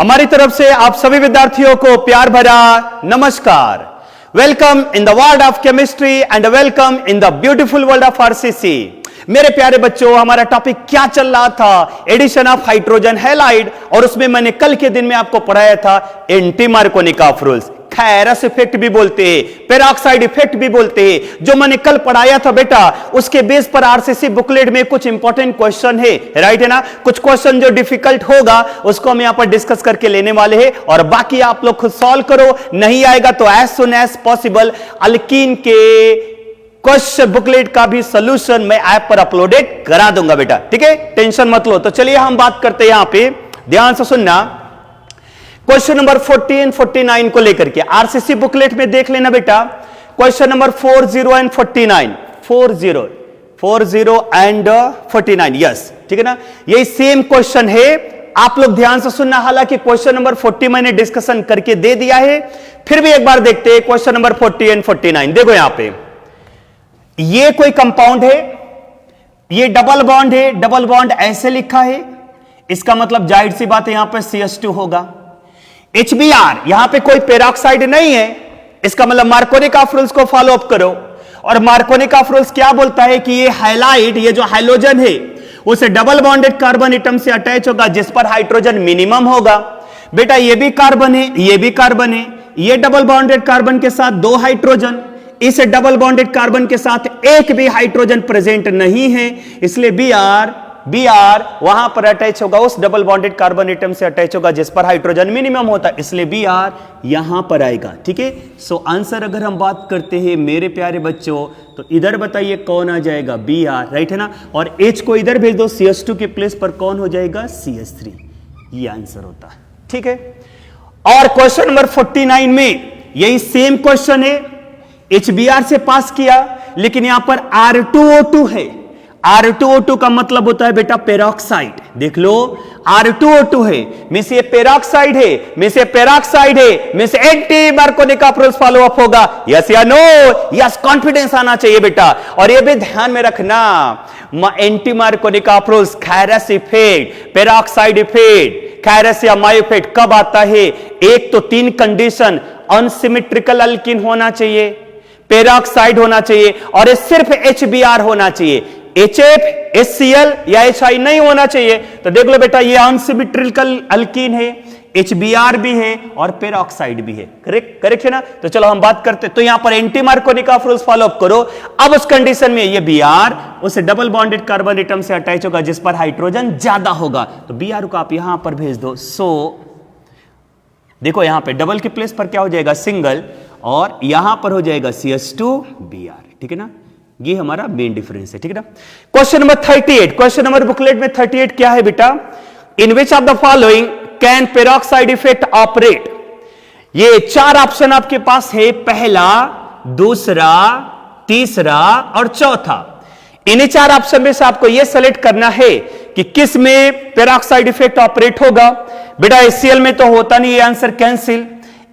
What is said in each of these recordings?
हमारी तरफ से आप सभी विद्यार्थियों को प्यार भरा नमस्कार। Welcome in the world of chemistry and welcome in the beautiful world of RCC. मेरे प्यारे बच्चों, हमारा टॉपिक क्या चल रहा था? एडिशन ऑफ हाइड्रोजन हैलाइड, और उसमें मैंने कल के दिन में आपको पढ़ाया था anti Markovnikov rules. Kharasch effect भी बोलते हैं, पेरोक्साइड इफेक्ट भी बोलते हैं, जो मैंने कल पढ़ाया था बेटा। उसके बेस पर आरसीसी बुकलेट में कुछ इंपॉर्टेंट क्वेश्चन है, राइट है ना। कुछ क्वेश्चन जो डिफिकल्ट होगा उसको हम यहां पर डिस्कस करके लेने वाले हैं, और बाकी आप लोग खुद सॉल्व करो। नहीं आएगा तो as soon as possible alkene के क्वेश्चन बुकलेट का भी सोल्यूशन मैं ऐप पर अपलोडेड करा दूंगा बेटा, ठीक है, टेंशन मत लो। तो चलिए हम बात करते हैं, यहां पे ध्यान से सुनना। क्वेश्चन नंबर 40 और 49 को लेकर के आरसीसी बुकलेट में देख लेना बेटा। Question number 40 and 49, 40 and 49, yes, ठीक है ना। यही सेम क्वेश्चन है, आप लोग ध्यान से सुनना। हालांकि क्वेश्चन नंबर 40 मैंने डिस्कशन करके दे दिया है, फिर भी एक बार देखते हैं क्वेश्चन नंबर 40 एंड 49। देखो यहां पे ये कोई कंपाउंड है, ये डबल बॉन्ड है, डबल बॉन्ड ऐसे लिखा है, इसका मतलब जाहिर सी बात है यहां पर CH2 होगा। HBr, यहां पे कोई पेरोक्साइड नहीं है, इसका मतलब मार्कोनिकॉफ रूल्स को फॉलो अप करो। और मार्कोनिकॉफ रूल्स क्या बोलता है कि ये हैलाइड, ये जो हाइड्रोजन है उसे डबल बॉन्डेड कार्बन एटम से अटैच होगा जिस पर हाइड्रोजन मिनिमम होगा। बेटा ये भी कार्बन है, ये भी कार्बन है, ये डबल बॉन्डेड कार्बन के साथ 2 हाइड्रोजन, इस डबल बॉन्डेड कार्बन के साथ एक भी हाइड्रोजन प्रेजेंट नहीं है, इसलिए Br वहां पर अटैच होगा, उस डबल बॉन्डेड कार्बन एटम से अटैच होगा जिस पर हाइड्रोजन मिनिमम होता है, इसलिए Br यहां पर आएगा, ठीक है। सो आंसर अगर हम बात करते हैं मेरे प्यारे बच्चों, तो इधर बताइए कौन आ जाएगा? Br, राइट है ना। और H को इधर भेज दो, CH2 के प्लेस पर कौन हो जाएगा? CH3, ये आंसर होता है, ठीक है। और क्वेश्चन नंबर 49 में यही सेम क्वेश्चन है, HBr से पास किया, लेकिन यहां पर R2O2 है। R2O2 का मतलब होता है बेटा पेरोक्साइड। देख लो, R2O2 है, मींस ये पेरोक्साइड है, मींस ये पेरोक्साइड है, means anti Markovnikov rules follow up होगा। यस या नो? यस, कॉन्फिडेंस आना चाहिए बेटा। और ये भी ध्यान में रखना, anti Markovnikov rules, Kharasch effect, peroxide effect, Kharasch या मायो इफेक्ट कब आता है? एक तो 3 कंडीशन, अनसिमेट्रिकल अल्कीन होना चाहिए, पेरोक्साइड होना चाहिए, और ये सिर्फ HBr होना चाहिए। HF, HCl या HI नहीं होना चाहिए। तो देख लो बेटा, ये अनसिमेट्रिकल अल्कीन है, HBr भी है और पेरोक्साइड भी है, करेक्ट है ना। तो चलो हम बात करते, तो यहां पर anti Markovnikov rules follow up करो। अब उस कंडीशन में ये Br उसे डबल बॉन्डेड कार्बन एटम से अटैच होगा जिस पर हाइड्रोजन ज्यादा होगा, तो Br को आप यहां पर भेज दो। सो देखो यहां पे डबल के प्लेस पर क्या हो जाएगा? सिंगल, और यहां पर हो जाएगा CH2 Br, ठीक है ना। ये हमारा मेन डिफरेंस है, ठीक है ना। Question number 38, question number booklet में 38 क्या है बेटा? In which of the following can peroxide effect operate? ये 4 ऑप्शन आपके पास है, पहला, दूसरा, तीसरा और चौथा। इन्हीं 4 ऑप्शन में से आपको यह सेलेक्ट करना है कि किस में पेरोक्साइड इफेक्ट ऑपरेट होगा। बेटा HCl में तो होता नहीं, ये आंसर कैंसिल।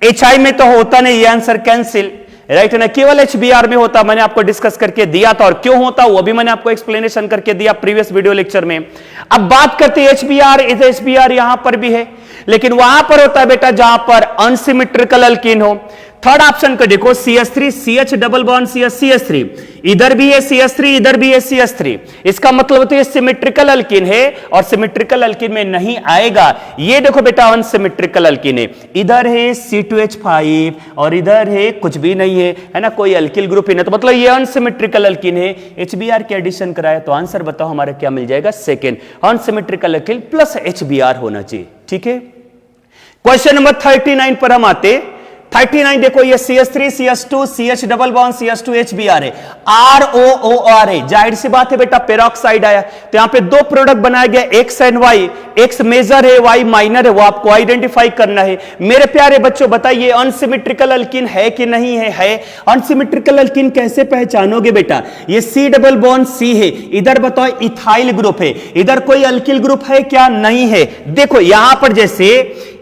HI में तो होता नहीं, ये आंसर कैंसिल, राइट है ना। केवल HBr में होता, मैंने आपको डिस्कस करके दिया था, और क्यों होता वो भी मैंने आपको एक्सप्लेनेशन करके दिया प्रीवियस वीडियो लेक्चर में। अब बात करते हैं HBr यहां पर भी है, लेकिन वहां पर होता है बेटा जहां पर अनसिमेट्रिकल अल्कीन हो। थर्ड ऑप्शन को देखो, CH3, CH double bond CH3, इधर भी है CH3, इधर भी है CH3, इसका मतलब तो ये सिमेट्रिकल अल्कीन है, और सिमेट्रिकल अल्कीन में नहीं आएगा। ये देखो बेटा अनसिमेट्रिकल अल्कीन है, इधर है C2H5 और इधर है कुछ भी नहीं है ना, कोई अल्किल ग्रुप ही नहीं, तो मतलब ये अनसिमेट्रिकल अल्कीन है। HBr के एडिशन कराया तो आंसर बताओ हमारा क्या मिल जाएगा? Second, unsymmetrical alkyne plus HBr होना चाहिए, ठीक है। क्वेश्चन नंबर 39 पर हम आते। 39 देखो, ये CH3, CH2, CH double bond CH2 HBr है, ROOR है, जाहिर सी बात है बेटा पेरोक्साइड आया, तो यहां पे 2 प्रोडक्ट बनाया गया, X and Y, X major है, Y माइनर है, वो आपको आइडेंटिफाई करना है। मेरे प्यारे बच्चों बताइए अनसिमेट्रिकल अल्कीन है कि नहीं है? है। अनसिमेट्रिकल अल्कीन कैसे पहचानोगे बेटा? ये C डबल बॉन्ड C है, इधर बताओ इथाइल ग्रुप है, इधर कोई अल्किल ग्रुप है क्या? नहीं है। देखो यहां पर जैसे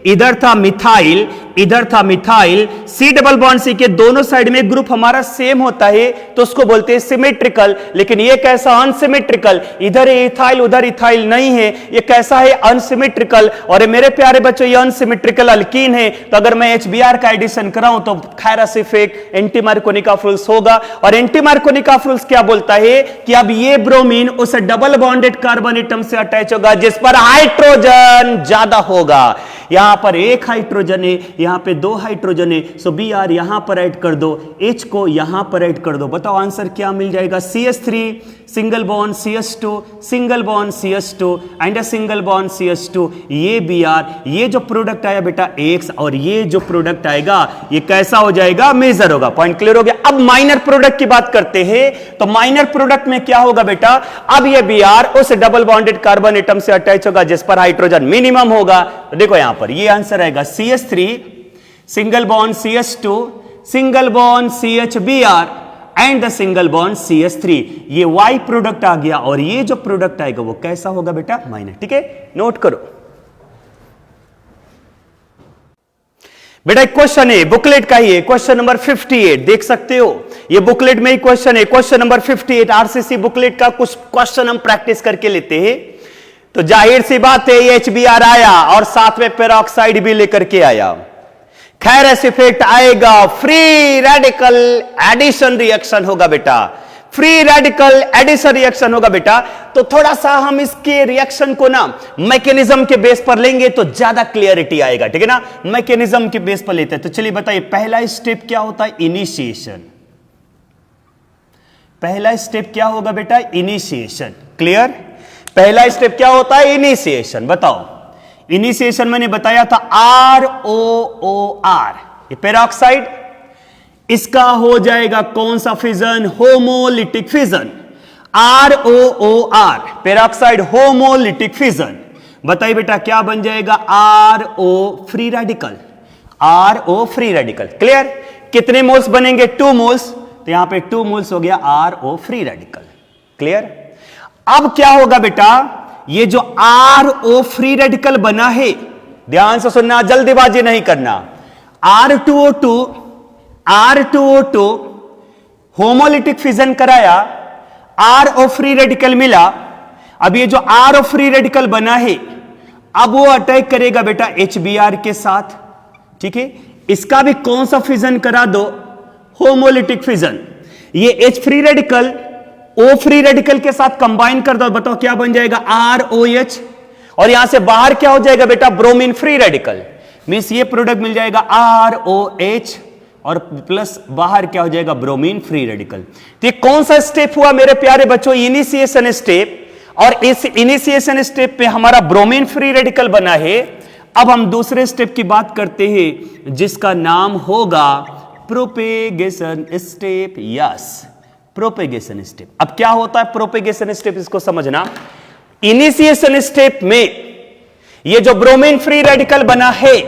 इधर था मिथाइल, इधर था methyl, C double bond C के दोनों साइड में ग्रुप हमारा सेम होता है तो उसको बोलते हैं सिमेट्रिकल। लेकिन ये कैसा अनसिमेट्रिकल, इधर इथाइल उधर इथाइल नहीं है, ये कैसा है अनसिमेट्रिकल। और ये मेरे प्यारे बच्चों ये अनसिमेट्रिकल अल्कीन है, तो अगर मैं HBr का एडिशन कराऊं तो खैरस इफेक्ट एंटी मार्कोनिकॉफ रूल्स होगा। और एंटी मार्कोनिकॉफ रूल्स क्या बोलता है कि अब ये ब्रोमीन उस डबल बॉन्डेड कार्बन एटम से अटैच होगा जिस पर हाइड्रोजन ज्यादा होगा। यहां पर एक हाइड्रोजन है, यहां पे दो हाइड्रोजन है, सो Br यहां पर ऐड कर दो, H को यहां पर ऐड कर दो। बताओ आंसर क्या मिल जाएगा? CH3 single bond CH2 single bond CH2 and a single bond CH2, ये Br, ये जो प्रोडक्ट आया बेटा X और ये जो प्रोडक्ट आएगा ये कैसा हो जाएगा? मेजर होगा। पॉइंट क्लियर हो गया। अब माइनर प्रोडक्ट की बात करते हैं, तो माइनर प्रोडक्ट में क्या होगा बेटा? अब ये Br उस डबल बॉन्डेड कार्बन एटम से अटैच होगा जिस पर हाइड्रोजन मिनिमम होगा। तो देखो यहां पर ये आंसर आएगा CH3 single bond CH2 single bond CHBr and the single bond CH3, ये Y प्रोडक्ट आ गया और ये जो प्रोडक्ट आएगा वो कैसा होगा बेटा? माइनर। ठीक है, नोट करो बेटा। एक क्वेश्चन है बुकलेट का ही है, क्वेश्चन नंबर 58 देख सकते हो, ये बुकलेट में ही क्वेश्चन है, क्वेश्चन नंबर 58 आरसीसी बुकलेट का कुछ क्वेश्चन हम प्रैक्टिस करके लेते हैं। तो जाहिर सी बात है ये HBr आया और साथ में पेरोक्साइड भी लेकर के आया, खैरस इफेक्ट आएगा, फ्री रेडिकल एडिशन रिएक्शन होगा बेटा, फ्री रेडिकल एडिशन रिएक्शन होगा बेटा। तो थोड़ा सा हम इसके रिएक्शन को ना मैकेनिज्म के बेस पर लेंगे तो ज्यादा क्लियरिटी आएगा, ठीक है ना? मैकेनिज्म के बेस पर लेते हैं। तो चलिए बताइए पहला स्टेप क्या होता है? इनिशिएशन। पहला स्टेप क्या होगा बेटा? इनिशिएशन। क्लियर? पहला स्टेप क्या होता है? इनिशिएशन। बताओ इनिशिएशन मैंने बताया था ROOR, ये पेरोक्साइड, इसका हो जाएगा कौन सा fission? Homolytic fission. ROOR peroxide homolytic fission. बताइए बेटा क्या बन जाएगा? RO free radical, RO free radical. Clear? कितने मोल्स बनेंगे? 2 मोल्स, तो यहां पे 2 मोल्स हो गया RO फ्री रेडिकल। क्लियर? अब क्या होगा बेटा? ये जो RO फ्री रेडिकल बना है, ध्यान से सुनना, जल्दीबाजी नहीं करना। R2O2 होमोलिटिक फिजन कराया, RO फ्री रेडिकल मिला। अब ये जो RO फ्री रेडिकल बना है अब वो अटैक करेगा बेटा HBr के साथ, ठीक है? इसका भी कौन सा फिजन करा दो? Homolytic fission. ये H free radical O free radical के साथ कंबाइन कर दो, बताओ क्या बन जाएगा? ROH। और यहां से बाहर क्या हो जाएगा बेटा? Bromine free radical. मींस ये प्रोडक्ट मिल जाएगा ROH और प्लस बाहर क्या हो जाएगा? Bromine free radical. तो ये कौन सा स्टेप हुआ मेरे प्यारे बच्चों? Initiation step. और इस इनिशिएशन स्टेप पे हमारा ब्रोमीन फ्री रेडिकल बना है। अब हम दूसरे स्टेप की बात करते हैं जिसका नाम होगा propagation step. Yes, propagation step. अब क्या होता है प्रोपेगेशन स्टेप? इसको समझना। इनिशिएशन स्टेप में ये जो ब्रोमीन फ्री रेडिकल बना है,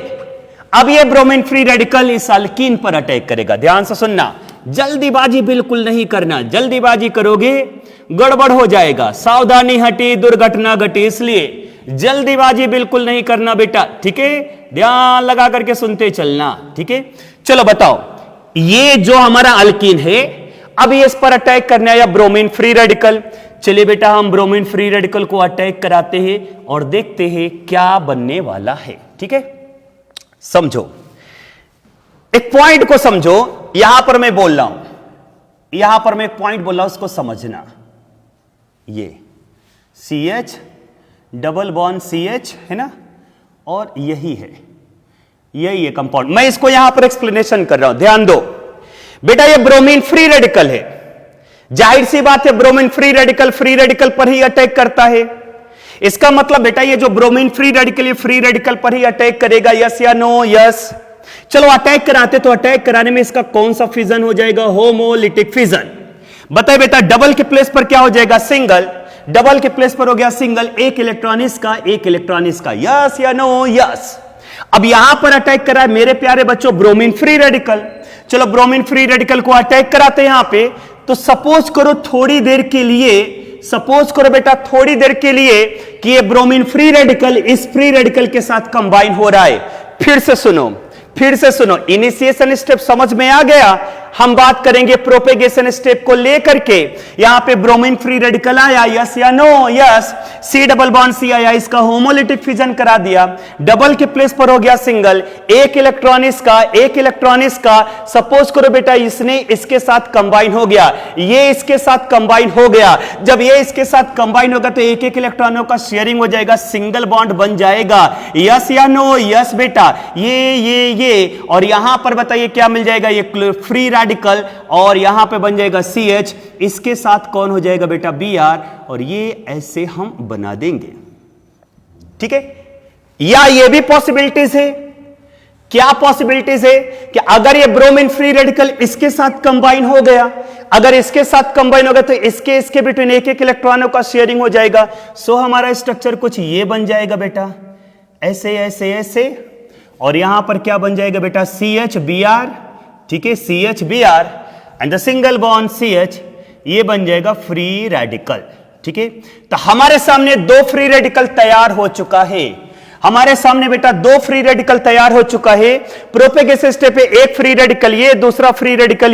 अब ये ब्रोमीन फ्री रेडिकल इस अल्कीन पर अटैक करेगा। ध्यान से सुनना, जल्दीबाजी बिल्कुल नहीं करना, जल्दीबाजी करोगे गड़बड़ हो जाएगा, सावधानी हटी दुर्घटना घटी, इसलिए जल्दीबाजी बिल्कुल नहीं करना बेटा, ठीक है? ध्यान लगा करके सुनते चलना, ठीक है? चलो बताओ, ये जो हमारा अल्कीन है अब ये इस पर अटैक करने आया ब्रोमीन फ्री रेडिकल। चलिए बेटा हम ब्रोमीन फ्री रेडिकल को अटैक कराते हैं और देखते हैं क्या बनने वाला है, ठीक है? समझो, एक पॉइंट को समझो, यहां पर मैं बोल रहा हूं, यहां पर मैं एक पॉइंट बोल रहा हूं, उसको समझना। ये CH डबल बॉन्ड CH है ना, और यही है कंपाउंड। मैं इसको यहां पर एक्सप्लेनेशन कर रहा हूं, ध्यान दो बेटा। ये ब्रोमीन फ्री रेडिकल है, जाहिर सी बात है ब्रोमीन फ्री रेडिकल पर ही अटैक करता है। इसका मतलब बेटा ये जो ब्रोमीन फ्री रेडिकल पर ही अटैक करेगा, यस या नो? यस। चलो अटैक कराते, तो अटैक कराने में इसका कौन सा फिजन हो जाएगा? Homolytic fission. बताइए बेटा डबल के प्लेस पर क्या हो जाएगा? सिंगल। डबल के प्लेस पर हो गया सिंगल, एक इलेक्ट्रॉन इसका, एक इलेक्ट्रॉन इसका, यस या नो? यस। अब यहां पर अटैक करा है मेरे प्यारे बच्चों ब्रोमीन फ्री रेडिकल। चलो ब्रोमीन फ्री रेडिकल को अटैक कराते हैं यहां पे। तो सपोज करो थोड़ी देर के लिए, सपोज करो बेटा थोड़ी देर के लिए कि ये ब्रोमीन फ्री रेडिकल इस फ्री रेडिकल के साथ कंबाइन हो रहा है। फिर से सुनो, फिर से सुनो, इनिशिएशन स्टेप समझ में आ गया। हम बात करेंगे प्रोपेगेशन स्टेप को लेकर के। यहां पे ब्रोमीन फ्री रेडिकल आया, यस या no? Yes. C double bond C आया, इसका होमोलिटिक फिजन करा दिया, डबल के प्लेस पर हो गया सिंगल, एक इलेक्ट्रॉन इसका, सपोज करो बेटा इसने इसके साथ कंबाइन हो गया, ये इसके साथ कंबाइन हो गया। जब ये इसके साथ कंबाइन होगा तो एक एक इलेक्ट्रॉनों का शेयरिंग हो जाएगा, सिंगल बॉन्ड बन जाएगा, यस या नो? यस बेटा। ये और यहां पर बताइए क्या मिल जाएगा? ये फ्री रेडिकल, और यहां पे बन जाएगा CH, इसके साथ कौन हो जाएगा बेटा? Br, और ये ऐसे हम बना देंगे, ठीक है? या ये भी पॉसिबिलिटीज है। क्या पॉसिबिलिटीज है? कि अगर ये ब्रोमीन फ्री रेडिकल इसके साथ कंबाइन हो गया, अगर इसके साथ कंबाइन होगा तो इसके बिटवीन एक एक इलेक्ट्रॉनों का शेयरिंग हो जाएगा। सो हमारा स्ट्रक्चर कुछ ये बन जाएगा बेटा, ऐसे ऐसे ऐसे, और यहां पर क्या बन जाएगा बेटा? CH_Br, ठीक है? CH_Br and the single bond CH, ये बन जाएगा फ्री रेडिकल, ठीक है? तो हमारे सामने दो फ्री रेडिकल तैयार हो चुका है। हमारे सामने बेटा दो फ्री रेडिकल तैयार हो चुका है। प्रोपेगेशन स्टेप पे एक फ्री रेडिकल ये, दूसरा फ्री रेडिकल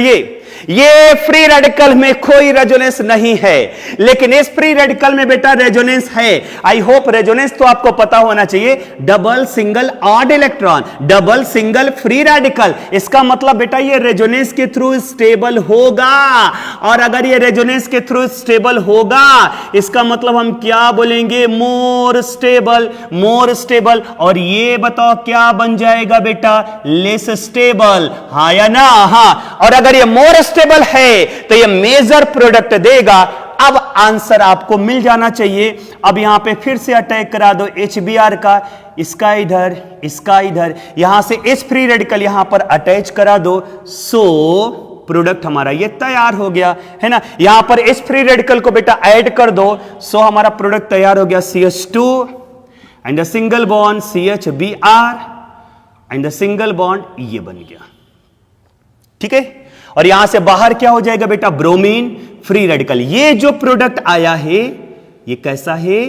ये फ्री रेडिकल में कोई रेजोनेंस नहीं है, लेकिन इस फ्री रेडिकल में बेटा रेजोनेंस है। आई होप रेजोनेंस तो आपको पता होना चाहिए। Double single odd electron, double single free radical, इसका मतलब बेटा ये रेजोनेंस के थ्रू स्टेबल होगा। और अगर ये रेजोनेंस के थ्रू स्टेबल होगा, इसका मतलब हम क्या बोलेंगे? More stable. और ये बताओ क्या बन जाएगा बेटा? लेस स्टेबल, हाँ या ना? हाँ। और अगर ये मोर स्टेबल है तो ये मेजर प्रोडक्ट देगा। अब आंसर आपको मिल जाना चाहिए। अब यहां पे फिर से अटैक करा दो HBr का, इसका इधर, यहां से H फ्री रेडिकल यहां पर अटैच करा दो। सो प्रोडक्ट हमारा ये तैयार हो गया, है ना? यहां पर H फ्री रेडिकल को बेटा ऐड कर दो। सो हमारा प्रोडक्ट तैयार हो गया, CH2 and the single bond CH_Br and the single bond ये बन गया, ठीक है? और यहां से बाहर क्या हो जाएगा बेटा? Bromine free radical. ये जो प्रोडक्ट आया है ये कैसा है?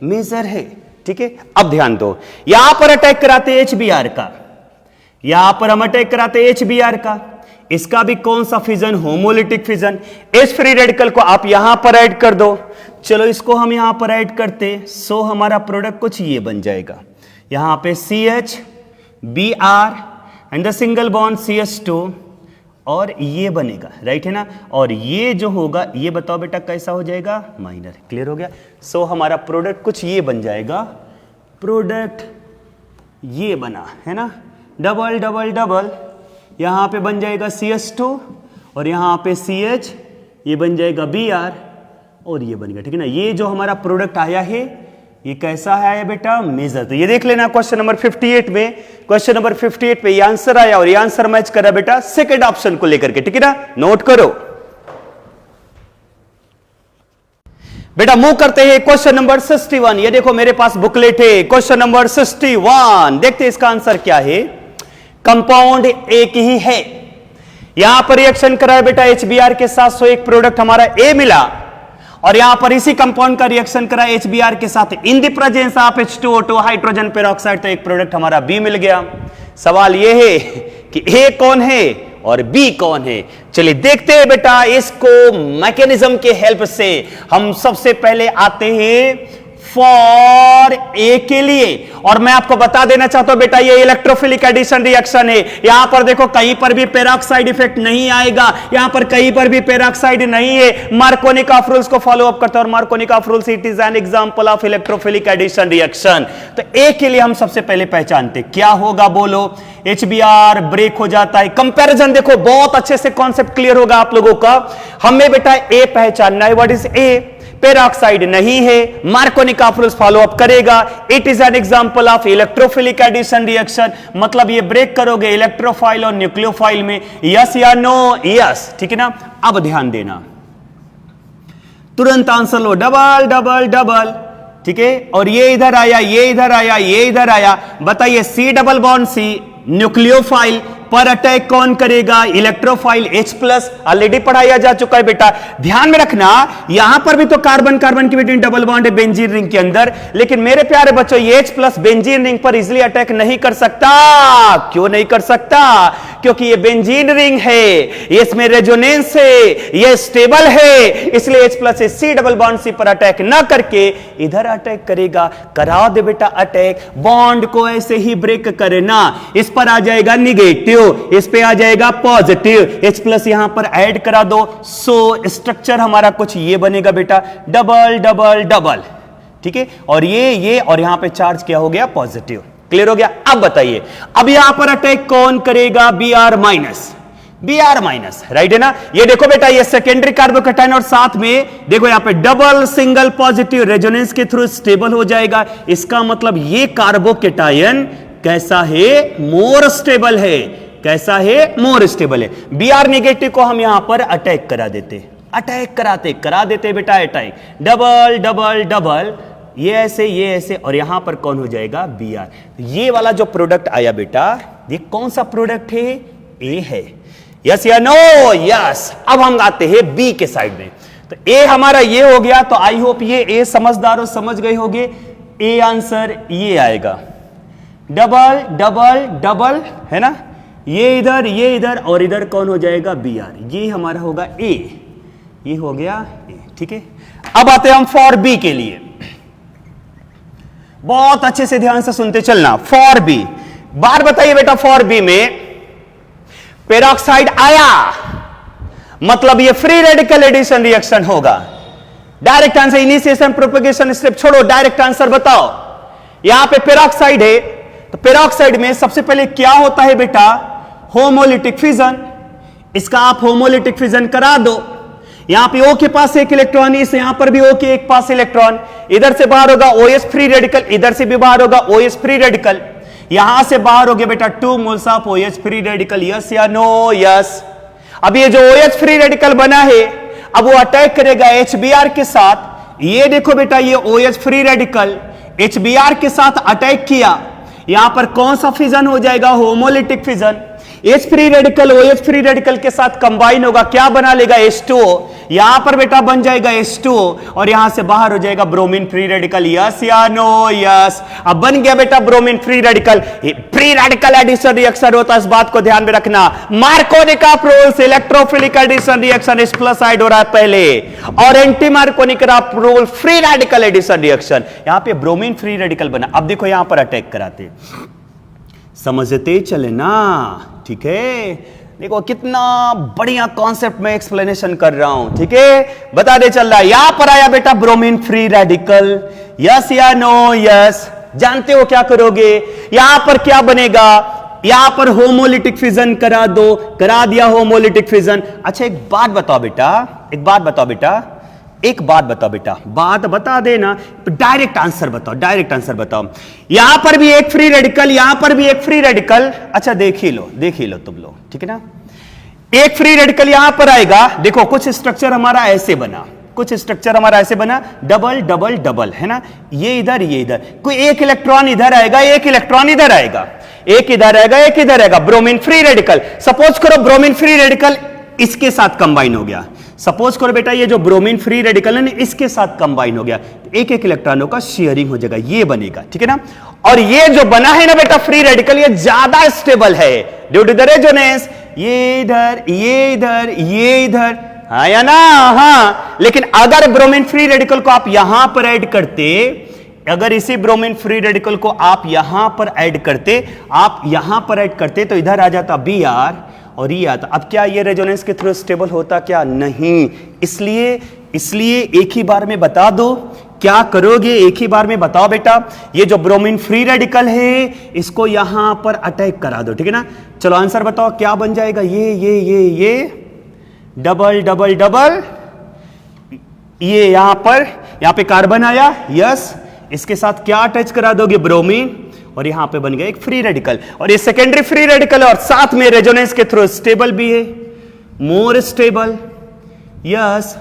मेजर है, ठीक है? अब ध्यान दो, यहां पर अटैक कराते HBr का, यहां पर हम अटैक कराते HBr का। इसका भी कौन सा fission? Homolytic fission. H free radical को आप यहां पर ऐड कर दो। चलो इसको हम यहां पर ऐड करते, सो हमारा प्रोडक्ट कुछ ये बन जाएगा। यहां पे CH_Br and the single bond CH2, और ये बनेगा, राइट है ना? और ये जो होगा ये बताओ बेटा कैसा हो जाएगा? माइनर। क्लियर हो गया? सो हमारा प्रोडक्ट कुछ ये बन जाएगा। प्रोडक्ट ये बना, है ना? डबल डबल डबल, यहां पे बन जाएगा CH2 और यहां पे CH, ये बन जाएगा Br और ये बन गया, ठीक है ना? ये जो हमारा प्रोडक्ट आया है ये कैसा है बेटा? मेजर। तो ये देख लेना क्वेश्चन नंबर 58 में, क्वेश्चन नंबर 58 पे ये आंसर आया और ये आंसर मैच करा बेटा सेकंड ऑप्शन को लेकर के, ठीक है ना? नोट करो बेटा। मूव करते हैं क्वेश्चन नंबर 61। ये देखो मेरे पास बुकलेट है, क्वेश्चन नंबर 61। देखते हैं इसका आंसर क्या है। कंपाउंड एक ही है, यहां पर रिएक्शन कराया बेटा HBr के साथ, सो एक प्रोडक्ट हमारा A मिला, और यहां पर इसी कंपाउंड का रिएक्शन करा HBr के साथ in the presence of H2O2 hydrogen peroxide, तो एक प्रोडक्ट हमारा B मिल गया। सवाल यह है कि A कौन है और B कौन है? चलिए देखते हैं बेटा इसको मैकेनिज्म के हेल्प से। हम सबसे पहले आते हैं फॉर ए के लिए, और मैं आपको बता देना चाहता हूं बेटा ये इलेक्ट्रोफिलिक एडिशन रिएक्शन है। यहां पर देखो कहीं पर भी पेरोक्साइड इफेक्ट नहीं आएगा, यहां पर कहीं पर भी पेरोक्साइड नहीं है। मार्कोनिकॉफ रूल्स को फॉलो अप करते हैं, और Markovnikov rules it is an example of electrophilic addition reaction. तो ए के लिए हम सबसे पहले पहचानते क्या होगा, बोलो? HBr ब्रेक हो जाता है। कंपैरिजन देखो बहुत अच्छे से कॉन्सेप्ट क्लियर होगा आप लोगों का। हमें बेटा ए पहचानना है। What is a? पेरोक्साइड नहीं है, मार्कोनिकॉफ रूल्स फॉलो अप करेगा। It is an example of electrophilic addition reaction, मतलब ये ब्रेक करोगे इलेक्ट्रोफाइल और न्यूक्लियोफाइल में। यस या नो? यस, ठीक है ना? अब ध्यान देना, तुरंत आंसर लो। डबल डबल डबल, ठीक है? और ये इधर आया, ये इधर आया, ये इधर आया। बताइए C double bond C nucleophile पर अटैक कौन करेगा? Electrophile H plus. ऑलरेडी पढ़ाया जा चुका है बेटा, ध्यान में रखना। यहां पर भी तो कार्बन कार्बन की बेटा डबल बॉन्ड है बेंजीन रिंग के अंदर, लेकिन मेरे प्यारे बच्चों ये H प्लस बेंजीन रिंग पर इजिली अटैक नहीं कर सकता। क्यों नहीं कर सकता? क्योंकि ये बेंजीन रिंग है, इसमें रेजोनेंस है, ये स्टेबल है, इसलिए H plus C double bond C पर अटैक ना करके इधर अटैक करेगा। करा दे बेटा अटैक, बॉन्ड को ऐसे ही ब्रेक करना। इस पर आ जाएगा निगेटिव, इस पे आ जाएगा पॉजिटिव, H प्लस यहां पर ऐड करा दो। सो स्ट्रक्चर हमारा कुछ ये बनेगा बेटा, डबल डबल डबल, ठीक है। और ये और यहां पे चार्ज क्या हो गया? पॉजिटिव। क्लियर हो गया? अब बताइए, अब यहां पर अटैक कौन करेगा? Br minus, Br minus, right है ना। ये देखो बेटा, ये सेकेंडरी कार्बोकैटायन और साथ में देखो यहां पे डबल सिंगल पॉजिटिव रेजोनेंस के थ्रू स्टेबल हो जाएगा। इसका मतलब ये कार्बोकैटायन कैसा है? मोर स्टेबल है। कैसा है? मोर स्टेबल है। Br नेगेटिव को हम यहां पर अटैक करा देते, अटैक करा देते बेटा अटैक, डबल डबल डबल, ये ऐसे और यहां पर कौन हो जाएगा? Br। ये वाला जो प्रोडक्ट आया बेटा, ये कौन सा प्रोडक्ट है? A है। यस या नो? यस। अब हम आते हैं B के साइड में। तो A हमारा ये हो गया, तो आई होप ये A समझदार हो समझ गए होंगे। A आंसर ये आएगा, डबल डबल डबल, है ना। ये इधर और इधर कौन हो जाएगा? Br। ये हमारा होगा A, ये हो गया A, ठीक है। अब आते हैं हम फॉर B के लिए। बहुत अच्छे से ध्यान से सुनते चलना। फॉर B, बार बताइए बेटा, फॉर B में पेरोक्साइड आया, मतलब ये फ्री रेडिकल एडिशन रिएक्शन होगा। Direct answer, initiation propagation step छोड़ो, डायरेक्ट आंसर बताओ। यहां पे पेरोक्साइड है, तो पेरोक्साइड में सबसे पहले क्या होता है बेटा? Homolytic fission. इसका आप होमोलिटिक फिजन करा दो। यहां पे O के पास एक इलेक्ट्रॉन, इस यहां पर भी O के एक पास इलेक्ट्रॉन, इधर से बाहर होगा OH फ्री रेडिकल, इधर से भी बाहर होगा OH फ्री रेडिकल। यहां से बाहर हो गया बेटा 2 moles of OH free radical. Yes या नो? यस। अब ये जो OH फ्री रेडिकल बना है, अब वो अटैक करेगा HBr के साथ। ये देखो बेटा, ये OH फ्री रेडिकल HBr के साथ अटैक किया, यहां पर कौन सा फिजन हो जाएगा? Homolytic fission. H free radical OH free radical के साथ कंबाइन होगा, क्या बना लेगा? H2O। यहां पर बेटा बन जाएगा H2O और यहां से बाहर हो जाएगा ब्रोमीन फ्री रेडिकल। यस या नो? यस। अब बन गया बेटा bromine free radical. Free radical addition reaction होता है, इस बात को ध्यान में रखना। Markovnikov rule, electrophilic addition reaction, H plus side हो रहा है पहले, और anti Markovnikov rule free radical addition reaction. यहां पे ब्रोमीन फ्री रेडिकल बना। अब देखो यहां पर अटैक कराते, समझते चले ना, ठीक है। देखो कितना बढ़िया कॉन्सेप्ट में एक्सप्लेनेशन कर रहा हूं, ठीक है। बता दे चल रहा है। यहां पर आया बेटा ब्रोमीन फ्री रेडिकल। यस या नो? यस। जानते हो क्या करोगे? यहां पर क्या बनेगा? यहां पर होमोलिटिक फिजन करा दो, करा दिया होमोलिटिक फिजन। अच्छा एक बात बताओ बेटा, एक बात बताओ बेटा, बात बता देना, डायरेक्ट आंसर बताओ, डायरेक्ट आंसर बताओ। यहां पर भी एक फ्री रेडिकल, यहां पर भी एक फ्री रेडिकल। अच्छा देख ही लो तुम लोग, ठीक है ना। एक फ्री रेडिकल यहां पर आएगा, देखो कुछ स्ट्रक्चर हमारा ऐसे बना, डबल डबल डबल, है ना। ये इधर, कोई एक इलेक्ट्रॉन इधर आएगा, एक इलेक्ट्रॉन इधर आएगा, एक इधर आएगा, ब्रोमीन फ्री रेडिकल। सपोज करो ब्रोमीन फ्री रेडिकल इसके साथ कंबाइन हो गया। सपोज करो बेटा ये जो ब्रोमीन फ्री रेडिकल है ना, इसके साथ कंबाइन हो गया, एक एक इलेक्ट्रॉनों का शेयरिंग हो जाएगा, ये बनेगा, ठीक है ना। और ये जो बना है ना बेटा फ्री रेडिकल, ये ज्यादा स्टेबल है ड्यू टू द रेजोनेंस। ये इधर, हाँ या ना? हाँ। लेकिन अगर ब्रोमीन फ्री रेडिकल को आप यहां पर ऐड करते, अगर इसी ब्रोमीन फ्री रेडिकल को आप यहां पर ऐड करते, तो इधर आ जाता Br और ये आता। अब क्या ये रेजोनेंस के थ्रू स्टेबल होता? क्या नहीं। इसलिए एक ही बार में बता दो क्या करोगे, एक ही बार में बताओ बेटा। ये जो ब्रोमीन फ्री रेडिकल है इसको यहां पर अटैक करा दो, ठीक है ना। चलो आंसर बताओ क्या बन जाएगा? ये डबल डबल डबल, ये यहां पे कार्बन आया, यस। इसके साथ क्या अटैच करा दोगे? ब्रोमीन, और यहां पे बन गया एक फ्री रेडिकल, और ये सेकेंडरी फ्री रेडिकल और साथ में रेजोनेंस के थ्रू स्टेबल भी है, more stable, yes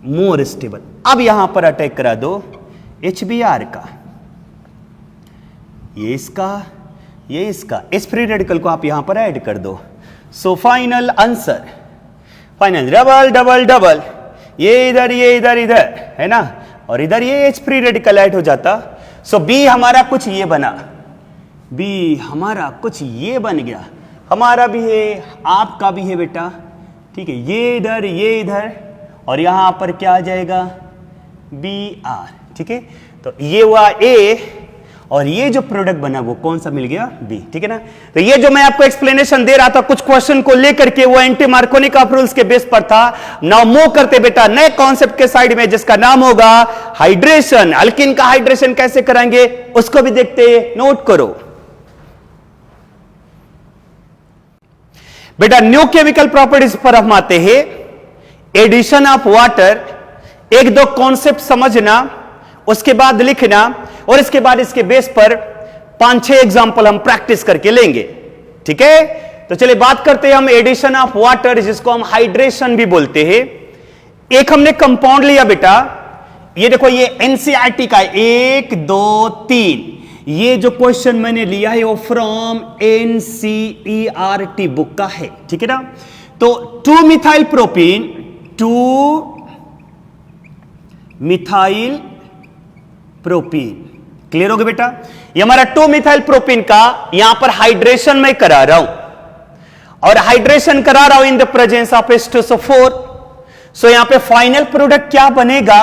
more stable. अब यहां पर अटैक करा दो HBr का, ये इसका, ये इसका इस फ्री रेडिकल को आप यहां पर ऐड कर दो। So final answer, final double double double, ये इधर इधर है ना, और इधर ये H फ्री रेडिकल ऐड हो जाता। सो बी हमारा कुछ ये बना, बी हमारा कुछ ये बन गया, हमारा भी है आपका भी है बेटा, ठीक है, ये इधर और यहां पर क्या आ जाएगा BR, ठीक है। तो ये हुआ A और ये जो प्रोडक्ट बना वो कौन सा मिल गया B, ठीक है ना। तो ये जो मैं आपको एक्सप्लेनेशन दे रहा था कुछ क्वेश्चन को लेकर के, वो एंटी मार्कोनी ऑफ रूल्स के बेस पर था। नाउ मूव करते बेटा नए कॉन्सेप्ट के साइड में, जिसका नाम होगा हाइड्रेशन। अल्किन का हाइड्रेशन कैसे कराएंगे उसको भी देखते, नोट करो बेटा। न्यू केमिकल प्रॉपर्टीज पर हम आते हैं। एडिशन ऑफ वाटर, एक दो कॉन्सेप्ट समझना, उसके बाद लिखना, और इसके बाद इसके बेस पर 5-6 एग्जांपल हम प्रैक्टिस करके लेंगे, ठीक है। तो चलिए बात करते हैं हम एडिशन ऑफ वाटर, जिसको हम हाइड्रेशन भी बोलते हैं। एक हमने कंपाउंड लिया बेटा, ये देखो ये एनसीईआरटी का 1 2 3, ये जो क्वेश्चन मैंने लिया है वो फ्रॉम एनसीईआरटी बुक का है, ठीक है ना। तो 2 methyl propene, 2 methyl propene, clear हो गया बेटा। ये हमारा 2 मिथाइल प्रोपीन का यहां पर हाइड्रेशन में करा रहा हूं, और हाइड्रेशन करा रहा हूं in the presence of H2SO4। सो यहां पे फाइनल प्रोडक्ट क्या बनेगा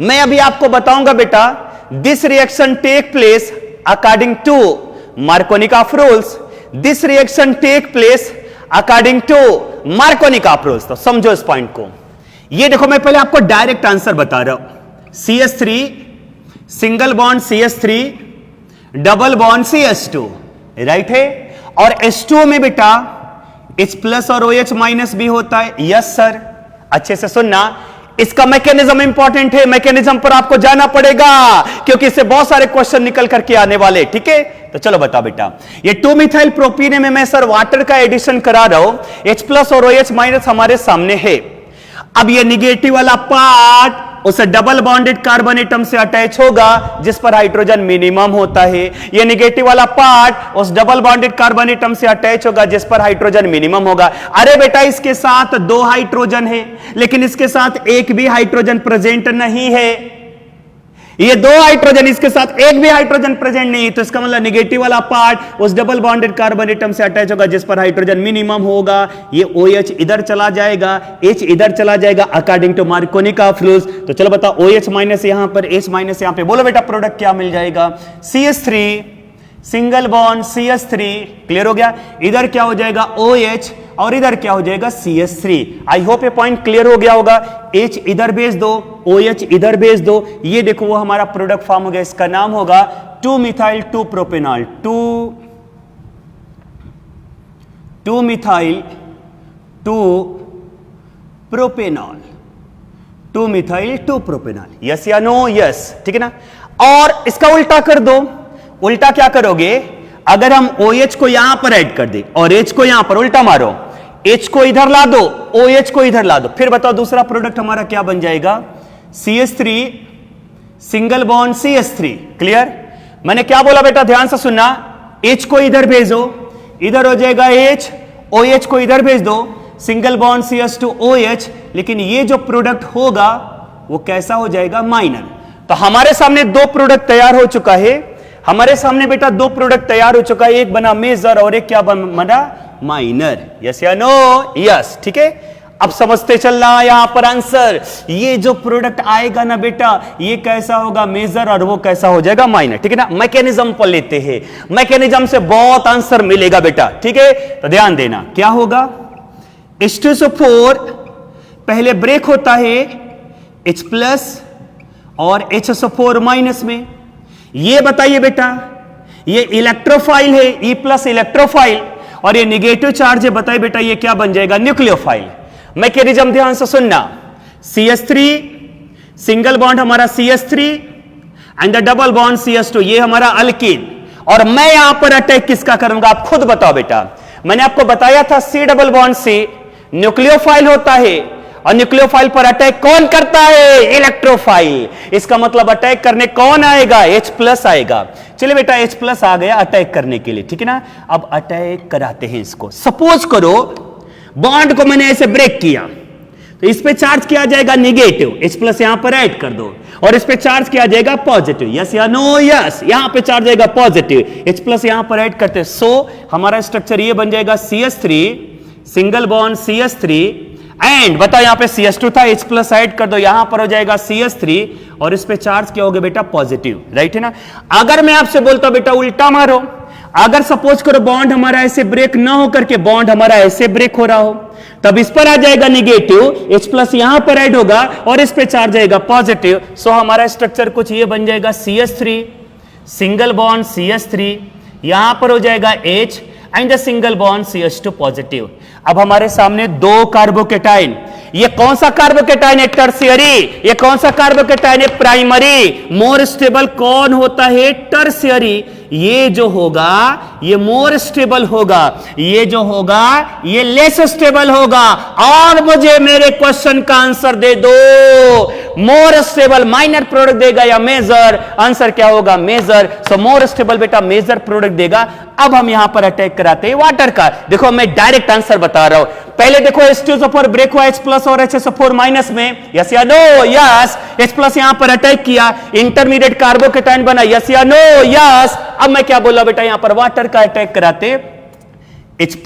मैं अभी आपको बताऊंगा बेटा। This reaction take place according to Markovnikov rules, this reaction take place according to Markovnikov rules. तो समझो इस पॉइंट को। ये देखो मैं पहले आपको डायरेक्ट आंसर बता रहा हूं। CH3 single bond CH3 double bond CH2, right है। और H2 में बेटा H प्लस और OH माइनस भी होता है। यस सर, अच्छे से सुनना, इसका मैकेनिज्म इंपॉर्टेंट है, मैकेनिज्म पर आपको जाना पड़ेगा क्योंकि इससे बहुत सारे क्वेश्चन निकल करके आने वाले, ठीक है। तो चलो बता बेटा, ये 2 मिथाइल प्रोपीन में मैं सर वाटर का एडिशन करा रहा हूं। H प्लस और OH माइनस हमारे सामने है। अब ये निगेटिव वाला पार्ट उसे डबल बॉन्डेड कार्बन एटम से अटैच होगा जिस पर हाइड्रोजन मिनिमम होता है। ये निगेटिव वाला पार्ट उस डबल बॉन्डेड कार्बन एटम से अटैच होगा जिस पर हाइड्रोजन मिनिमम होगा। अरे बेटा इसके साथ 2 हाइड्रोजन है, लेकिन इसके साथ एक भी हाइड्रोजन प्रेजेंट नहीं है। ये 2 हाइड्रोजन, इसके साथ एक भी हाइड्रोजन प्रेजेंट नहीं है, तो इसका मतलब निगेटिव वाला पार्ट उस डबल बॉन्डेड कार्बन एटम से अटैच होगा जिस पर हाइड्रोजन मिनिमम होगा। ये OH इधर चला जाएगा, H इधर चला जाएगा according to Markovnikov rules. तो चलो बता, OH माइनस यहां पर, H माइनस यहां पे, बोलो बेटा प्रोडक्ट क्या मिल जाएगा। CH3 single bond CH3, clear हो गया। इधर क्या हो जाएगा OH और इधर क्या हो जाएगा CH3। आई होप ये पॉइंट क्लियर हो गया होगा। H इधर भेज दो, OH इधर भेज दो, ये देखो वो हमारा प्रोडक्ट फॉर्म हो गया। इसका नाम होगा 2 methyl 2 propanol, 2 methyl 2 propanol, 2 methyl 2 propanol. Yes या नो? यस, ठीक है ना। और इसका उल्टा कर दो। उल्टा क्या करोगे, अगर हम OH को यहां पर ऐड कर दे और H को यहां पर, उल्टा मारो, H को इधर ला दो, OH को इधर ला दो, फिर बताओ दूसरा प्रोडक्ट हमारा क्या बन जाएगा। CH3 single bond CH3, clear. मैंने क्या बोला बेटा, ध्यान से सुनना। H को इधर भेजो, इधर हो जाएगा H, OH को इधर भेज दो, सिंगल बॉन्ड CH2 OH, लेकिन ये जो प्रोडक्ट होगा वो कैसा हो जाएगा, माइनर। तो हमारे सामने 2 प्रोडक्ट तैयार हो चुका है। हमारे सामने बेटा 2 प्रोडक्ट तैयार हो चुका है, एक बना मेजर और एक क्या बना, माइनर। यस या नो? यस, ठीक है। अब समझते चलना यहां पर आंसर, ये जो प्रोडक्ट आएगा ना बेटा, ये कैसा होगा, मेजर, और वो कैसा हो जाएगा, माइनर, ठीक है ना। मैकेनिज्म पर लेते हैं, मैकेनिज्म से बहुत आंसर मिलेगा बेटा, ठीक है। तो ध्यान देना क्या होगा। H2SO4 पहले ब्रेक होता है H प्लस और HSO4 माइनस में। ये बताइए बेटा, ये इलेक्ट्रोफाइल है, E प्लस इलेक्ट्रोफाइल, और ये निगेटिव चार्ज है, बताइए बेटा ये क्या बन जाएगा, न्यूक्लियोफाइल। मैकेनिज्म ध्यान से सुनना। CH3 सिंगल बॉन्ड हमारा CH3 and the double bond CH2, ये हमारा अल्कीन। और मैं यहां पर अटैक किसका करूंगा, आप खुद बताओ बेटा। मैंने आपको बताया था C double bond C nucleophile होता है, और न्यूक्लियोफाइल पर अटैक कौन करता है? इलेक्ट्रोफाइल। इसका मतलब अटैक करने कौन आएगा? H+ आएगा। चलिए बेटा H+ आ गया अटैक करने के लिए, ठीक है ना। अब अटैक कराते हैं इसको। सपोज करो बॉन्ड को मैंने ऐसे ब्रेक किया, तो इस पे चार्ज किया जाएगा निगेटिव, H+ यहां पर ऐड कर दो, और इस पे चार्ज किया जाएगा पॉजिटिव। यस या नो? यस। यहां पे चार्ज जाएगा पॉजिटिव, H+ यहां पर ऐड करते हैं। सो हमारा स्ट्रक्चर ये बन जाएगा CH3 single bond CH3 and बताओ यहां पे CH2 था, H+ ऐड कर दो, यहां पर हो जाएगा CH3 और इस पे चार्ज क्या हो गया बेटा? पॉजिटिव, राइट है ना। अगर मैं आपसे बोलता हूं बेटा उल्टा मारो, अगर सपोज करो बॉन्ड हमारा ऐसे ब्रेक ना हो करके बॉन्ड हमारा ऐसे ब्रेक हो रहा हो, तब इस पर आ जाएगा निगेटिव, H+ यहां पर ऐड होगा और इस पे चार्ज आएगा पॉजिटिव। सो हमारा स्ट्रक्चर कुछ ये बन जाएगा CH3 सिंगल बॉन्ड CH3, यहां पर हो जाएगा H and the single bond CH2 positive. अब हमारे सामने दो कार्बोकेटाइन, ये कौन सा कार्बोकेटाइन है? टर्शियरी। ये कौन सा कार्बोकेटाइन है? प्राइमरी। मोर स्टेबल कौन होता है? टर्शियरी। ये जो होगा ये मोर स्टेबल होगा, ये जो होगा ये लेस स्टेबल होगा। और मुझे मेरे क्वेश्चन का आंसर दे दो, मोर स्टेबल माइनर प्रोडक्ट देगा या मेजर? आंसर क्या होगा? मेजर। सो मोर स्टेबल बेटा मेजर प्रोडक्ट देगा। अब हम यहां पर अटैक कराते हैं वाटर का। देखो मैं डायरेक्ट आंसर बता रहा हूं। पहले देखो H2SO4 ब्रेक हुआ H+ और HSO4- में, यस या नो? यस। H+ यहां पर अटैक किया, इंटरमीडिएट कार्बोकेटाइन बना, यस या नो? यस। अब मैं क्या बोला बेटा? यहां पर वाटर का अटैक कराते H+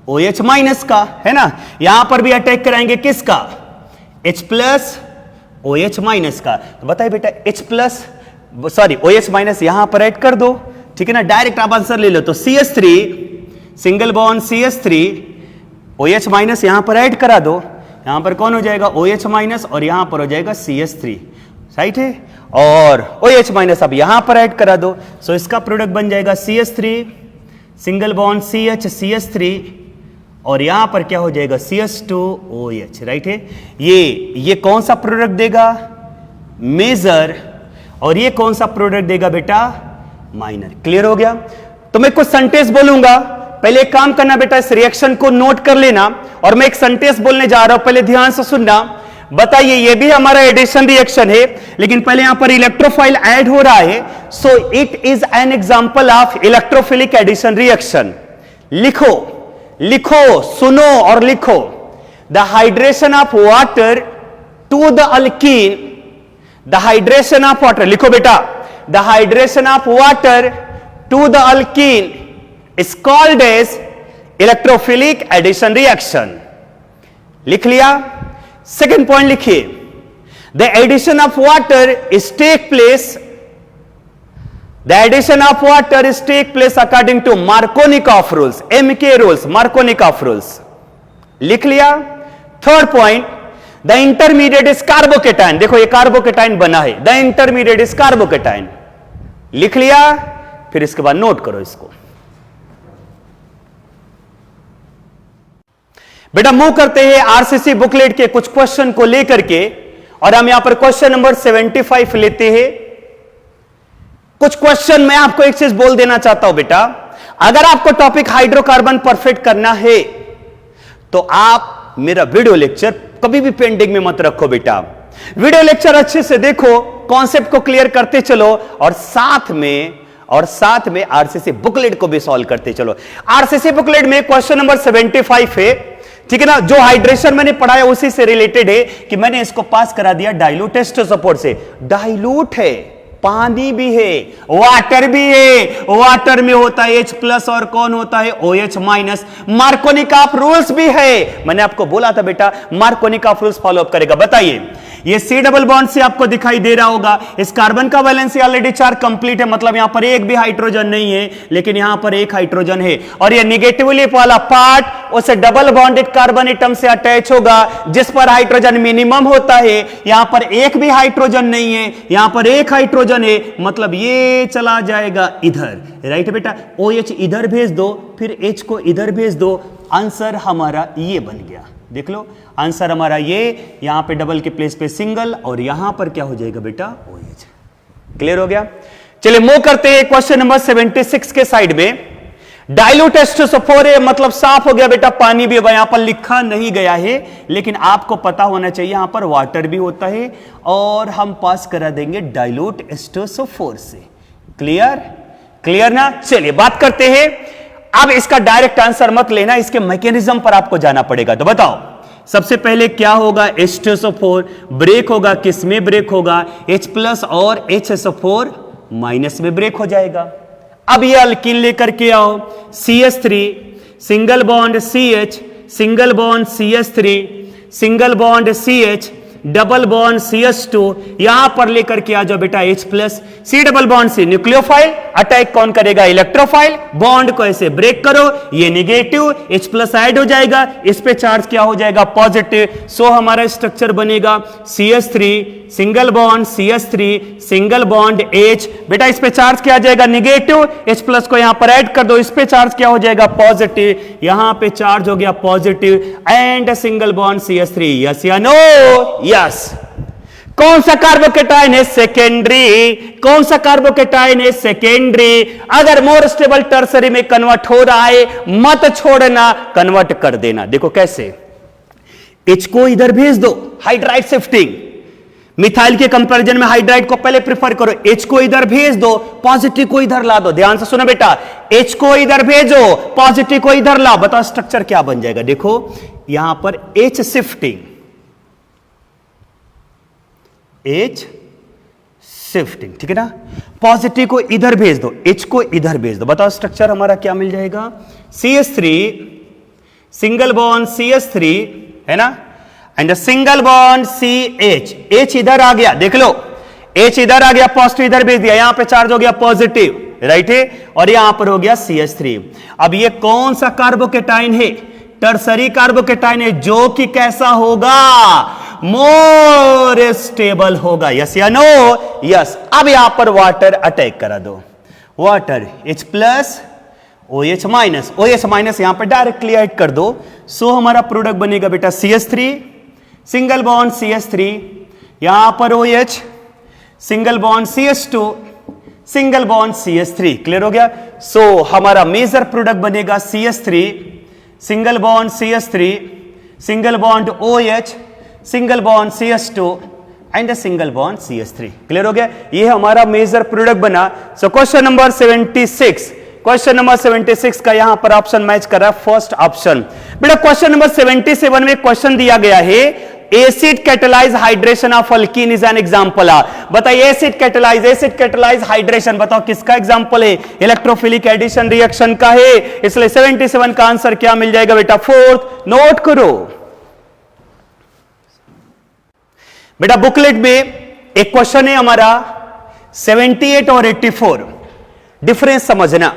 OH- का, है ना। यहां पर भी अटैक कराएंगे किसका? H+ OH- का। तो बताइए बेटा OH- यहां पर ऐड कर दो, ठीक है ना। डायरेक्ट आप आंसर ले लो। तो CH3 single bond CH3 OH- यहां पर ऐड करा दो, यहां पर कौन हो जाएगा? OH- और यहां पर हो जाएगा CH3, राइट है। और OH- अब यहां पर ऐड करा दो, सो इसका प्रोडक्ट बन जाएगा CH3 सिंगल बॉन्ड CH3 और यहां पर क्या हो जाएगा? CH2OH, राइट है। ये कौन सा प्रोडक्ट देगा? मेजर। और ये कौन सा प्रोडक्ट देगा बेटा? माइनर। क्लियर हो गया? तो मैं कुछ सेंटेंस बोलूंगा, पहले एक काम करना बेटा, इस रिएक्शन को नोट कर लेना, और मैं एक सेंटेंस बोलने जा रहा हूं, पहले ध्यान से सुनना। बताइए ये भी हमारा एडिशन रिएक्शन है, लेकिन पहले यहां पर इलेक्ट्रोफाइल ऐड हो रहा है, so it is an example of electrophilic addition reaction. लिखो लिखो, सुनो और लिखो। The hydration of water to the alkene, the hydration of water, लिखो बेटा, the hydration of water to the alkene is called as electrophilic addition reaction। लिख लिया? Second point लिखिए, the addition of water is take place according to Markovnikov rules, MK rules, Markovnikov rules। लिख लिया? Third point, the intermediate is carbocation। देखो ये carbocation बना है, the intermediate is carbocation। लिख लिया? फिर इसके बाद नोट करो इसको। बेटा मूव करते हैं आरसीसी बुकलेट के कुछ क्वेश्चन को लेकर के, और हम यहां पर क्वेश्चन नंबर 75 लेते हैं। कुछ क्वेश्चन मैं आपको एक चीज बोल देना चाहता हूं बेटा, अगर आपको टॉपिक हाइड्रोकार्बन परफेक्ट करना है तो आप मेरा वीडियो लेक्चर कभी भी पेंडिंग में मत रखो बेटा। वीडियो लेक्चर अच्छे से देखो, कॉन्सेप्ट को क्लियर करते चलो, और साथ में आरसीसी बुकलेट को भी सॉल्व करते चलो। आरसीसी बुकलेट में क्वेश्चन नंबर 75 है, ठीक है ना। जो हाइड्रेशन मैंने पढ़ाया उसी से रिलेटेड है कि मैंने इसको पास करा दिया डाइल्यूट सपोर्ट से। डाइल्यूट है, पानी भी है, वाटर भी है। वाटर में होता है H+ और कौन होता है? OH-। मार्कोनिकॉफ रूल्स भी है, मैंने आपको बोला था बेटा मार्कोनिकॉफ रूल्स फॉलो अप करेगा। बताइए ये C डबल बॉन्ड से आपको दिखाई दे रहा होगा, इस कार्बन का वैलेंसी ऑलरेडी चार्ज कंप्लीट है, मतलब यहां पर एक भी हाइड्रोजन नहीं है, लेकिन यहां पर एक हाइड्रोजन है। और ये निगेटिवली वाला पार्ट उसे डबल बॉन्डेड कार्बन एटम से अटैच होगा जिस पर हाइड्रोजन मिनिमम होता है। यहां पर एक भी हाइड्रोजन नहीं है, यहां पर एक हाइड्रोजन है, मतलब ये चला जाएगा इधर, राइट बेटा। OH इधर भेज दो, फिर H को इधर भेज दो, आंसर हमारा ये बन गया। देख लो आंसर हमारा ये, यहां पे डबल के प्लेस पे सिंगल, और यहां पर क्या हो जाएगा बेटा? OH। क्लियर हो गया? चलिए मूव करते हैं क्वेश्चन नंबर 76 के साइड में। डाइल्यूट H2SO4 है, मतलब साफ हो गया बेटा, पानी भी यहां पर लिखा नहीं गया है, लेकिन आपको पता होना चाहिए यहां पर वाटर भी होता है और हम पास करा देंगे डाइल्यूट H2SO4 से। क्लियर? क्लियर ना? चलिए बात करते हैं। अब इसका डायरेक्ट आंसर मत लेना, इसके मैकेनिज्म पर आपको जाना पड़ेगा। तो बताओ सबसे पहले क्या होगा, H2SO4 ब्रेक होगा, किस में ब्रेक होगा, H+ और HSO4 माइनस में ब्रेक हो जाएगा। अब ये अल्कीन लेकर के आओ, CH3 single bond CH, single bond CH3, single bond CH, double bond CH2, यहां पर लेकर के आ जाओ बेटा H+, C double bond C nucleophile, attack कौन करेगा, इलेक्ट्रोफाइल, बॉन्ड को ऐसे ब्रेक करो, ये नेगेटिव, H+ ऐड हो जाएगा, इस पे चार्ज क्या हो जाएगा, पॉजिटिव। सो हमारा स्ट्रक्चर बनेगा CH3 single bond CH3 single bond H, बेटा इस पे चार्ज क्या आ जाएगा, नेगेटिव, H+ को यहां पर ऐड कर दो, इस पे चार्ज क्या हो जाएगा, पॉजिटिव, यहां पे चार्ज हो गया positive, and single bond CH3, yes या नो? यस। कौन सा कार्बोकेटाइन है, सेकेंडरी। कौन सा कार्बोकेटाइन है, सेकेंडरी। अगर मोर स्टेबल टर्सरी में कन्वर्ट हो रहा है मत छोड़ना, कन्वर्ट कर देना। देखो कैसे, H को इधर भेज दो, हाइड्राइड शिफ्टिंग, मिथाइल के कंपैरिजन में हाइड्राइड को पहले प्रेफर करो, H को इधर भेज दो, पॉजिटिव को इधर ला दो। ध्यान से सुनो बेटा, H को इधर भेजो, पॉजिटिव को इधर ला, बताओ स्ट्रक्चर क्या बन जाएगा। देखो यहां पर H शिफ्टिंग, H शिफ्टिंग, ठीक है ना, पॉजिटिव को इधर भेज दो, H को इधर भेज दो, बताओ स्ट्रक्चर हमारा क्या मिल जाएगा, CH3 सिंगल बॉन्ड CH3 है ना, and single bond CH, H इधर आ गया, देख लो H इधर आ गया, पॉजिटिव इधर भेज दिया, यहां पे चार्ज हो गया पॉजिटिव, राइट है, और यहां पर हो गया CH3। अब ये कौन सा कार्बोकेटाइन है, टर्सरी कार्बोकेटाइन है, जो कि कैसा होगा, मोर स्टेबल होगा, यस या नो? यस। अब यहां पर वाटर अटैक करा दो, water H+ OH minus, OH minus यहां पर डायरेक्टली ऐड कर दो। सो हमारा प्रोडक्ट बनेगा बेटा CH3 सिंगल बॉन्ड CH3, यहां पर OH single bond CH2 single bond CH3। Clear हो गया? सो हमारा मेजर प्रोडक्ट बनेगा CH3 single bond CH3 single bond OH single bond CH2 and single bond CH3। Clear हो गया? ये हमारा मेजर प्रोडक्ट बना। So question number 76, question number 76 का यहां पर ऑप्शन मैच कर रहा है फर्स्ट ऑप्शन। बेटा क्वेश्चन नंबर 77 में क्वेश्चन दिया गया है, acid catalyse hydration of alkene is an example. बताइए एसिड कैटेलाइज हाइड्रेशन, बताओ किसका एग्जांपल है, इलेक्ट्रोफिलिक एडिशन रिएक्शन का है, इसलिए 77 का आंसर क्या मिल जाएगा बेटा, फोर्थ। नोट करो बेटा, बुकलेट में एक क्वेश्चन है हमारा 78 और 84, डिफरेंस समझना।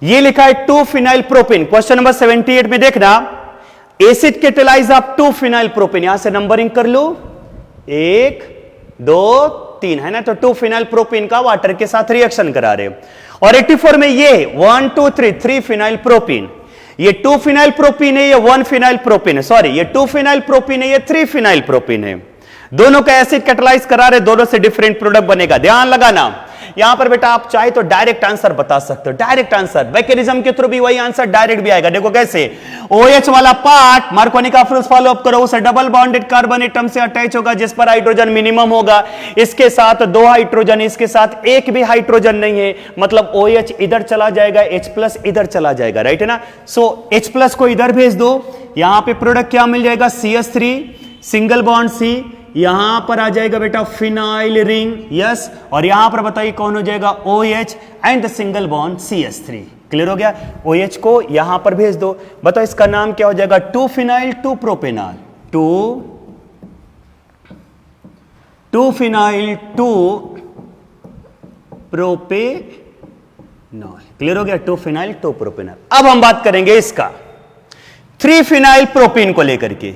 ये लिखा है 2 फिनाइल प्रोपेन, क्वेश्चन नंबर 78 में देखना, acid catalyse of 2 phenyl propane, यहां से नंबरिंग कर लो, 1 2 3 है ना, तो 2 फिनाइल प्रोपेन का वाटर के साथ रिएक्शन करा रहे। और 84 में ये 1 2 3 फिनाइल प्रोपेन, ये 2 फिनाइल प्रोपेन है, ये 1 फिनाइल प्रोपेन है, सॉरी ये 2 फिनाइल प्रोपेन है, ये 3 फिनाइल प्रोपेन है, दोनों का एसिड कैटेलाइज करा रहे, दोनों से डिफरेंट प्रोडक्ट बनेगा। ध्यान लगाना, यहां पर बेटा आप चाहे तो डायरेक्ट आंसर बता सकते हो, डायरेक्ट आंसर मैकेनिज्म के थ्रू भी वही आंसर डायरेक्ट भी आएगा। देखो कैसे, OH वाला पार्ट मार्कोनी का रूल्स फॉलो अप करो, उसे डबल बॉन्डेड कार्बन एटम से अटैच होगा जिस पर हाइड्रोजन मिनिमम होगा, इसके साथ 2 हाइड्रोजन, इसके साथ एक भी हाइड्रोजन नहीं है, मतलब OH इधर चला जाएगा, H+ इधर चला जाएगा, राइट है ना। सो H+ को इधर भेज दो, यहां पे प्रोडक्ट क्या मिल जाएगा, CH3 सिंगल बॉन्ड C, यहां पर आ जाएगा बेटा फिनाइल रिंग, यस, और यहां पर बताइए कौन हो जाएगा, OH and single bond CH3। Clear हो गया? OH को यहां पर भेज दो, बताओ इसका नाम क्या हो जाएगा, 2 phenyl 2 propanol, 2 phenyl 2 propanol. Clear हो गया? 2 फिनाइल 2 प्रोपेनॉल। अब हम बात करेंगे इसका 3 फिनाइल प्रोपेन को लेकर के,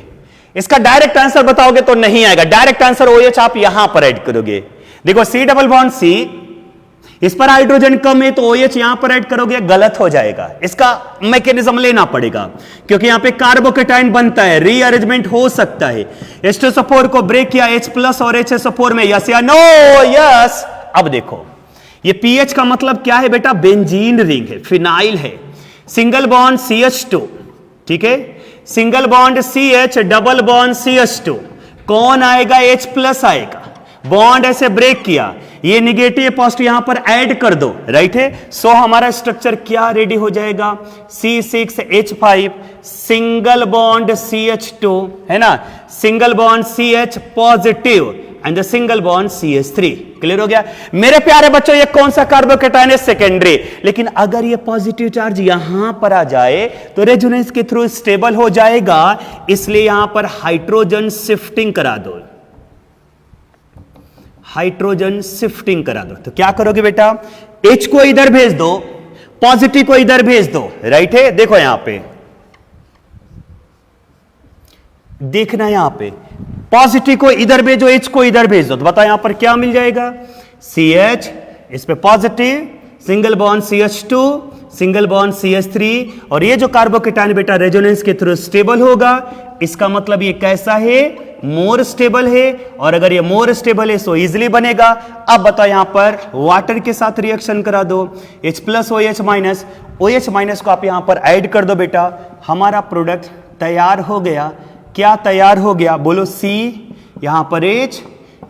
इसका डायरेक्ट आंसर बताओगे तो नहीं आएगा, डायरेक्ट आंसर OH आप यहां पर ऐड करोगे। देखो C डबल बॉन्ड C, इस पर हाइड्रोजन कम है तो OH यहां पर ऐड करोगे, गलत हो जाएगा, इसका मैकेनिज्म लेना पड़ेगा, क्योंकि यहां पे कार्बोकेटाइन बनता है, रीअरेंजमेंट हो सकता है। H2SO4 को ब्रेक किया H+ और HSO4 में, यस या नो? यस। अब देखो ये pH का मतलब क्या है बेटा, बेंजीन रिंग है, फिनाइल है, सिंगल बॉन्ड CH2, ठीक है, single bond CH, double bond CH2, कौन आएगा? H प्लस आएगा। बॉन्ड ऐसे ब्रेक किया, ये निगेटिव पॉजिटिव यहां पर ऐड कर दो, राइट है। सो हमारा स्ट्रक्चर क्या रेडी हो जाएगा? C6H5, सिंगल बॉन्ड CH2, है ना, single bond CH positive and the single bond CH3। Clear हो गया मेरे प्यारे बच्चों? ये कौन सा कार्बोकेटायन है? सेकेंडरी। लेकिन अगर ये पॉजिटिव चार्ज यहां पर आ जाए तो रेजोनेंस के थ्रू स्टेबल हो जाएगा, इसलिए यहां पर हाइड्रोजन शिफ्टिंग करा दो, हाइड्रोजन शिफ्टिंग करा दो। तो क्या करोगे बेटा? H को इधर भेज दो, पॉजिटिव को इधर भेज दो, राइट है। देखो यहां पे देखना, यहां पे पॉजिटिव को इधर भेजो, H को इधर भेज दो, तो बताओ यहां पर क्या मिल जाएगा? CH, इस पे positive, single bond CH2, single bond CH3, और ये जो कार्बोकेटायन बेटा रेजोनेंस के थ्रू स्टेबल होगा, इसका मतलब ये कैसा है? मोर स्टेबल है। और अगर ये मोर स्टेबल है तो इजिली बनेगा। अब बताओ यहां पर वाटर के साथ रिएक्शन करा दो, H plus OH minus, OH minus को आप यहां पर ऐड कर दो बेटा, हमारा प्रोडक्ट तैयार हो गया। क्या तैयार हो गया? बोलो C, यहां पर H,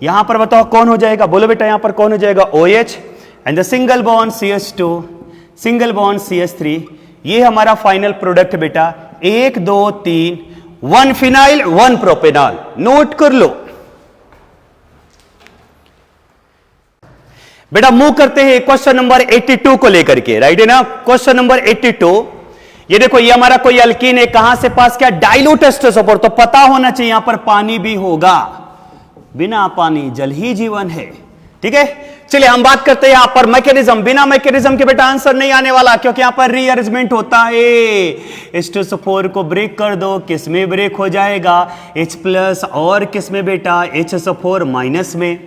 यहां पर बताओ कौन हो जाएगा? बोलो बेटा यहां पर कौन हो जाएगा? OH and the single bond CH2, single bond CH3। ये हमारा फाइनल प्रोडक्ट बेटा, 1 2 3, 1 फिनाइल 1 प्रोपेनॉल। नोट कर लो बेटा। मूव करते हैं क्वेश्चन नंबर 82 को लेकर के, राइट है ना। क्वेश्चन नंबर 82, ये देखो, ये हमारा कोई अल्कीन है, कहां से पास किया? Dilute ester support. तो पता होना चाहिए यहां पर पानी भी होगा, बिना पानी जल ही जीवन है, ठीक है। चलिए हम बात करते हैं यहां पर मैकेनिज्म। बिना मैकेनिज्म के बेटा आंसर नहीं आने वाला, क्योंकि यहां पर रीअरेंजमेंट होता है। H2SO4 को ब्रेक कर दो, किस में ब्रेक हो जाएगा? H प्लस, और किस में बेटा? HSO4 माइनस में।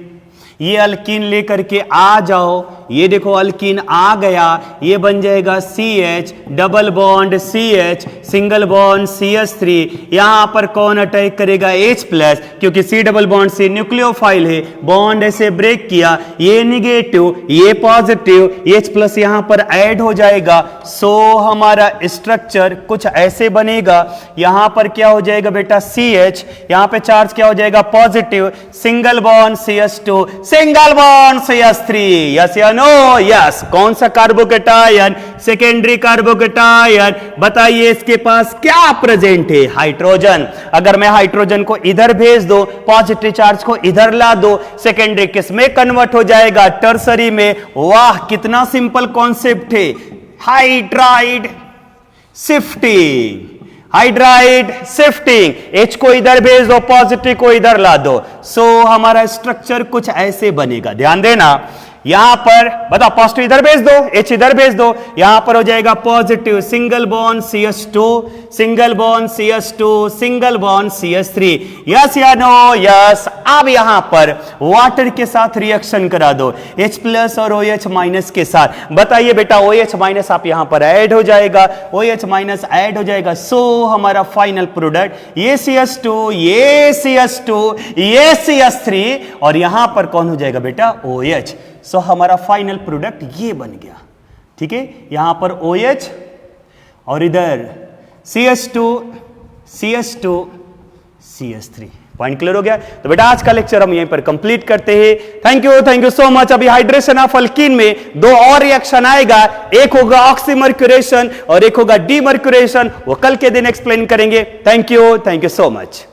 ये अल्कीन लेकर के आ जाओ, ये देखो अल्कीन आ गया, ये बन जाएगा CH, double bond CH, single bond CH3। यहां पर कौन अटैक करेगा? H प्लस, क्योंकि C डबल बॉन्ड से न्यूक्लियोफाइल है, बॉन्ड ऐसे ब्रेक किया, ये निगेटिव, ये पॉजिटिव, H प्लस यहां पर ऐड हो जाएगा। सो हमारा स्ट्रक्चर कुछ ऐसे बनेगा। यहां पर क्या हो जाएगा बेटा? CH, यहां पे चार्ज क्या हो जाएगा? Positive, single bond CH2, single bond CH3। Yes या नो? यस। कौन सा कार्बोकेटायन? Secondary carbocation. बताइए इसके पास क्या प्रेजेंट है? हाइड्रोजन। अगर मैं हाइड्रोजन को इधर भेज दो, पॉजिटिव चार्ज को इधर ला दो, सेकेंडरी किस में कन्वर्ट हो जाएगा? टर्सरी में। वाह, कितना सिंपल कॉन्सेप्ट है। Hydride shifting, hydride shifting. H को इधर भेज दो, पॉजिटिव को इधर ला दो। सो हमारा स्ट्रक्चर कुछ ऐसे बनेगा। ध्यान देना, यहां पर बताओ पॉजिटिव इधर भेज दो, H इधर भेज दो, यहां पर हो जाएगा positive, single bond CH2, single bond CH2, single bond CH3। Yes या नो? यस। अब यहां पर वाटर के साथ रिएक्शन करा दो, H प्लस और OH माइनस के साथ। बताइए बेटा, OH माइनस आप यहां पर ऐड हो जाएगा, OH माइनस ऐड हो जाएगा। सो हमारा फाइनल प्रोडक्ट ये CH2, ये CH2, ये CH3, और यहां पर कौन हो जाएगा बेटा? OH। सो हमारा फाइनल प्रोडक्ट ये बन गया, ठीक है। यहां पर OH और इधर CH2, CH2, CH3। Point clear हो गया? तो बेटा आज का लेक्चर हम यहीं पर कंप्लीट करते हैं। Thank you so much. अभी हाइड्रेशन ऑफ अल्कीन में 2 और रिएक्शन आएगा, एक होगा ऑक्सीमर्क्यूरेशन और एक होगा डीमर्क्यूरेशन। वो कल के दिन एक्सप्लेन करेंगे। Thank you so much.